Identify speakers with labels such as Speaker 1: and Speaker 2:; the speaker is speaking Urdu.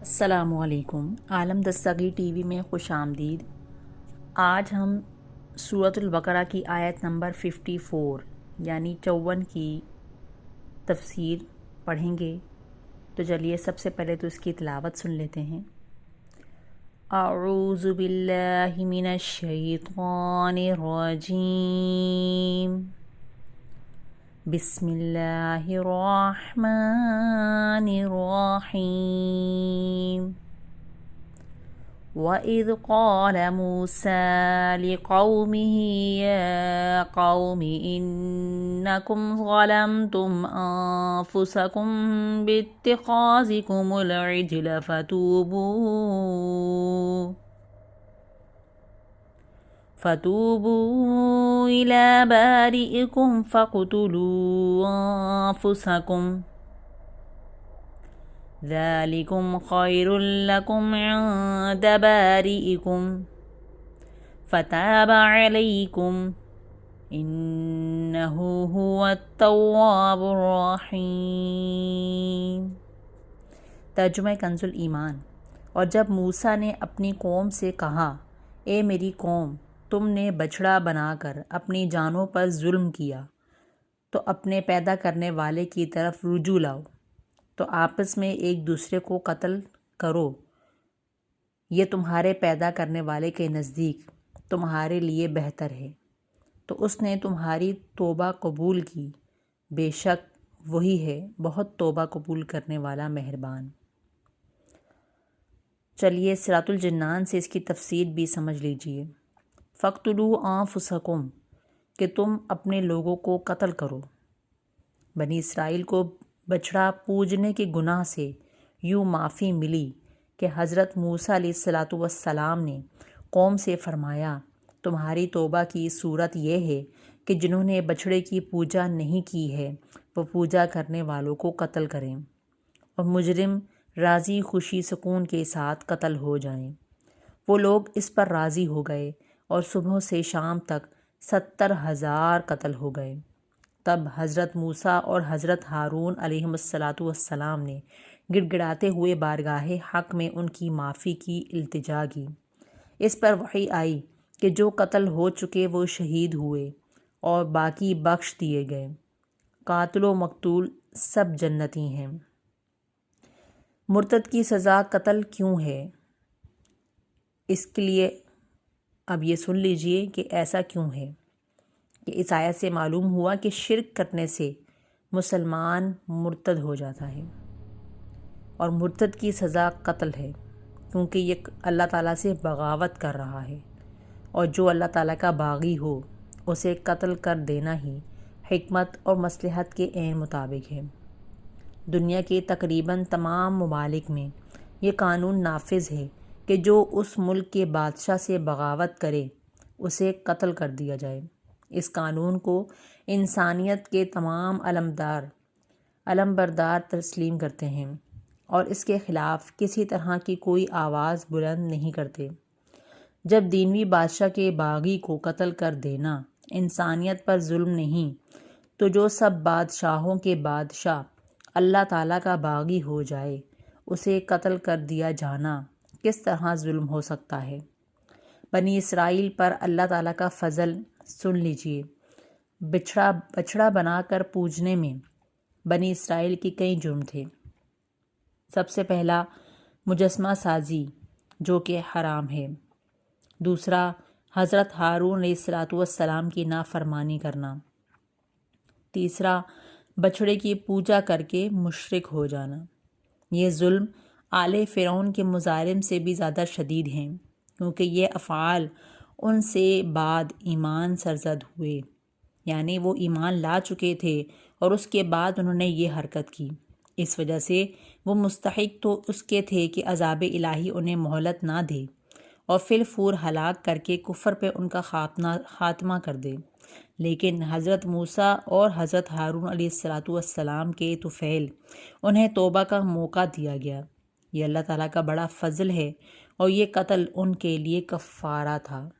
Speaker 1: السلام علیکم، عالم دستگیر ٹی وی میں خوش آمدید۔ آج ہم سورۃ البقرہ کی آیت نمبر 54 یعنی 54 کی تفسیر پڑھیں گے۔ تو چلیے سب سے پہلے تو اس کی تلاوت سن لیتے ہیں۔ اعوذ باللہ من الشیطان الرجیم، بسم اللہ الرحمن الرحیم۔ وَإِذْ قَالَ مُوسَىٰ لِقَوْمِهِ يَا قَوْمِ إِنَّكُمْ ظَلَمْتُمْ أَنفُسَكُمْ بِاتِّخَاذِكُمُ الْعِجْلَ فَتُوبُوا إِلَىٰ بَارِئِكُمْ فَاقْتُلُوا أَنفُسَكُمْ ذَلِكُمْ خَيْرٌ لَكُمْ عِندَ بَارِئِكُمْ فَتَابَ عَلَيْكُمْ إِنَّهُ هُوَ التَّوَّابُ الرَّحِيمُ۔ ترجمہ کنز الایمان۔ اور جب موسیٰ نے اپنی قوم سے کہا، اے میری قوم، تم نے بچڑا بنا کر اپنی جانوں پر ظلم کیا، تو اپنے پیدا کرنے والے کی طرف رجوع لاؤ، تو آپس میں ایک دوسرے کو قتل کرو، یہ تمہارے پیدا کرنے والے کے نزدیک تمہارے لیے بہتر ہے، تو اس نے تمہاری توبہ قبول کی، بے شک وہی ہے بہت توبہ قبول کرنے والا مہربان۔ چلیے سورۃ الجنان سے اس کی تفسیر بھی سمجھ لیجئے۔ فَاقْتُلُوا أَنفُسَكُمْ کہ تم اپنے لوگوں کو قتل کرو۔ بنی اسرائیل کو بچڑا پوجنے کے گناہ سے یوں معافی ملی کہ حضرت موسیٰ علیہ السلام نے قوم سے فرمایا، تمہاری توبہ کی صورت یہ ہے کہ جنہوں نے بچڑے کی پوجا نہیں کی ہے وہ پوجا کرنے والوں کو قتل کریں، اور مجرم راضی خوشی سکون کے ساتھ قتل ہو جائیں۔ وہ لوگ اس پر راضی ہو گئے اور صبح سے شام تک 70,000 قتل ہو گئے۔ تب حضرت موسیٰ اور حضرت ہارون علیہ السلام نے گڑ گڑاتے ہوئے بارگاہ حق میں ان کی معافی کی التجا کی۔ اس پر وحی آئی کہ جو قتل ہو چکے وہ شہید ہوئے اور باقی بخش دیے گئے، قاتل و مقتول سب جنتی ہیں۔ مرتد کی سزا قتل کیوں ہے؟ اس کے لیے اب یہ سن لیجئے کہ ایسا کیوں ہے۔ کہ اس آیت سے معلوم ہوا کہ شرک کرنے سے مسلمان مرتد ہو جاتا ہے، اور مرتد کی سزا قتل ہے، کیونکہ یہ اللہ تعالیٰ سے بغاوت کر رہا ہے، اور جو اللہ تعالیٰ کا باغی ہو اسے قتل کر دینا ہی حکمت اور مصلحت کے عین مطابق ہے۔ دنیا کے تقریباً تمام ممالک میں یہ قانون نافذ ہے کہ جو اس ملک کے بادشاہ سے بغاوت کرے اسے قتل کر دیا جائے۔ اس قانون کو انسانیت کے تمام علمبردار تسلیم کرتے ہیں اور اس کے خلاف کسی طرح کی کوئی آواز بلند نہیں کرتے۔ جب دینوی بادشاہ کے باغی کو قتل کر دینا انسانیت پر ظلم نہیں، تو جو سب بادشاہوں کے بادشاہ اللہ تعالیٰ کا باغی ہو جائے اسے قتل کر دیا جانا کس طرح ظلم ہو سکتا ہے؟ بنی اسرائیل پر اللہ تعالیٰ کا فضل سن لیجئے۔ بچڑا بنا کر پوجنے میں بنی اسرائیل کی کئی جرم تھے۔ سب سے پہلا مجسمہ سازی جو کہ حرام ہے۔ دوسرا حضرت ہارون علیہ السلام کی نافرمانی کرنا۔ تیسرا بچڑے کی پوجا کر کے مشرک ہو جانا۔ یہ ظلم آل فرعون کے مظالم سے بھی زیادہ شدید ہیں، کیونکہ یہ افعال ان سے بعد ایمان سرزد ہوئے، یعنی وہ ایمان لا چکے تھے اور اس کے بعد انہوں نے یہ حرکت کی۔ اس وجہ سے وہ مستحق تو اس کے تھے کہ عذاب الہی انہیں مہلت نہ دے اور فی الفور ہلاک کر کے کفر پہ ان کا خاتمہ کر دے، لیکن حضرت موسیٰ اور حضرت ہارون علیہ السلام کے طفیل انہیں توبہ کا موقع دیا گیا۔ یہ اللہ تعالیٰ کا بڑا فضل ہے، اور یہ قتل ان کے لیے کفارہ تھا۔